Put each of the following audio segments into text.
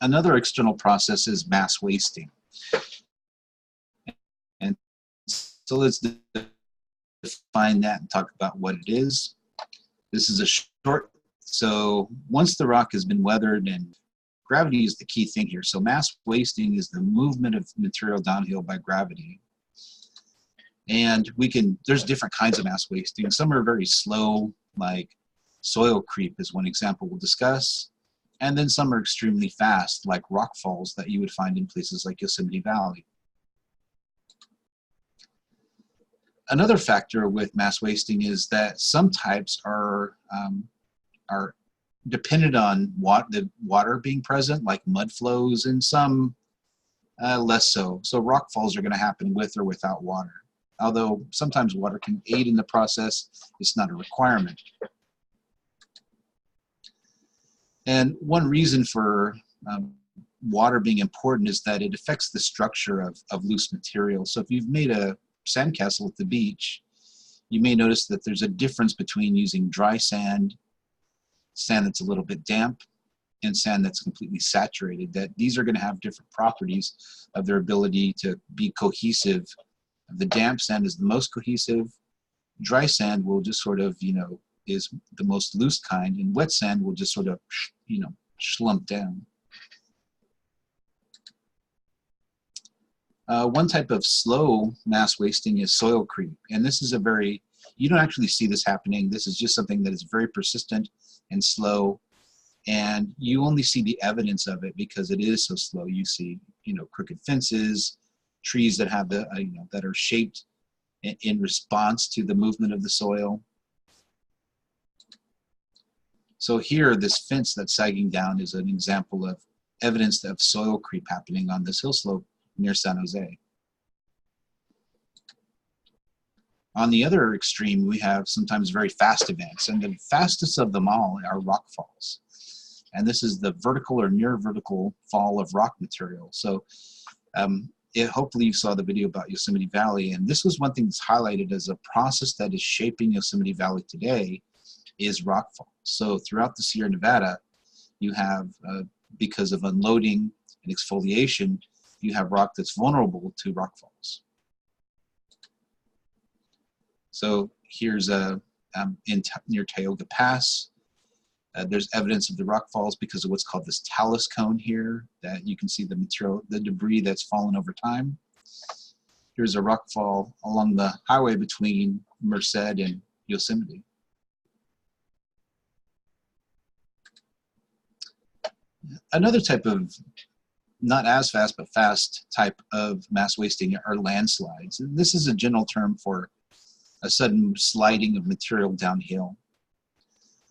Another external process is mass wasting. And so let's define that and talk about what it is. This is a short, so once the rock has been weathered, and gravity is the key thing here. So mass wasting is the movement of material downhill by gravity. And there's different kinds of mass wasting. Some are very slow, like soil creep is one example we'll discuss. And then some are extremely fast, like rock falls that you would find in places like Yosemite Valley. Another factor with mass wasting is that some types are dependent on the water being present, like mud flows, and some less so. So rock falls are going to happen with or without water. Although sometimes water can aid in the process, it's not a requirement. And one reason for water being important is that it affects the structure of loose material. So if you've made a sandcastle at the beach, you may notice that there's a difference between using dry sand, sand that's a little bit damp, and sand that's completely saturated, that these are going to have different properties of their ability to be cohesive. The damp sand is the most cohesive. Dry sand will just sort of, is the most loose kind, and wet sand will just sort of, slump down. One type of slow mass wasting is soil creep, and this is you don't actually see this happening. This is just something that is very persistent and slow, and you only see the evidence of it because it is so slow. You see, crooked fences, trees that have that are shaped in response to the movement of the soil. So here, this fence that's sagging down is an example of evidence of soil creep happening on this hill slope near San Jose. On the other extreme, we have sometimes very fast events, and the fastest of them all are rock falls. And this is the vertical or near vertical fall of rock material. So hopefully you saw the video about Yosemite Valley, and this was one thing that's highlighted as a process that is shaping Yosemite Valley today is rock falls. So throughout the Sierra Nevada, you have, because of unloading and exfoliation, you have rock that's vulnerable to rock falls. So here's near Tioga Pass. There's evidence of the rock falls because of what's called this talus cone here, that you can see the material, the debris that's fallen over time. Here's a rock fall along the highway between Merced and Yosemite. Another type of, not as fast, but fast type of mass wasting are landslides. And this is a general term for a sudden sliding of material downhill,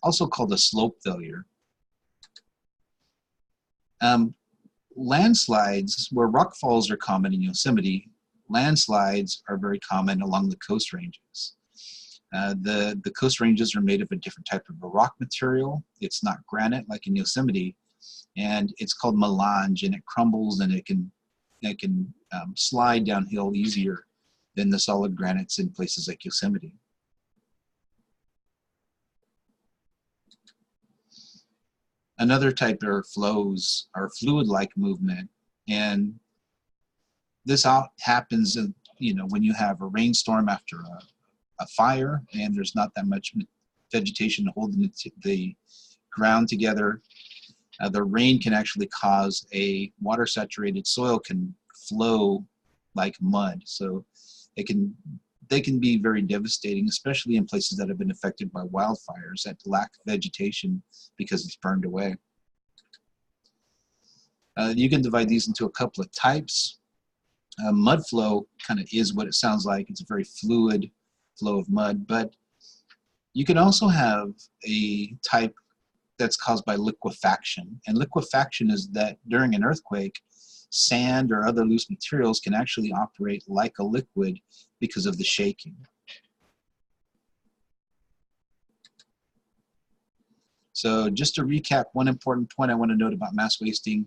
also called a slope failure. Landslides, where rock falls are common in Yosemite, landslides are very common along the coast ranges. The coast ranges are made of a different type of a rock material. It's not granite like in Yosemite, and it's called melange, and it crumbles, and it can slide downhill easier than the solid granites in places like Yosemite. Another type of flows are fluid-like movement, and this happens, when you have a rainstorm after a fire, and there's not that much vegetation to hold the ground together. The rain can actually cause a water-saturated soil can flow like mud. So they can be very devastating, especially in places that have been affected by wildfires that lack vegetation because it's burned away. You can divide these into a couple of types. Mud flow kind of is what it sounds like. It's a very fluid flow of mud, but you can also have a type that's caused by liquefaction. And liquefaction is that during an earthquake, sand or other loose materials can actually operate like a liquid because of the shaking. So just to recap, one important point I want to note about mass wasting,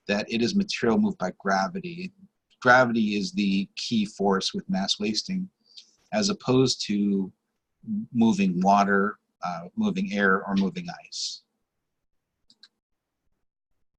that it is material moved by gravity. Gravity is the key force with mass wasting, as opposed to moving water, moving air, or moving ice.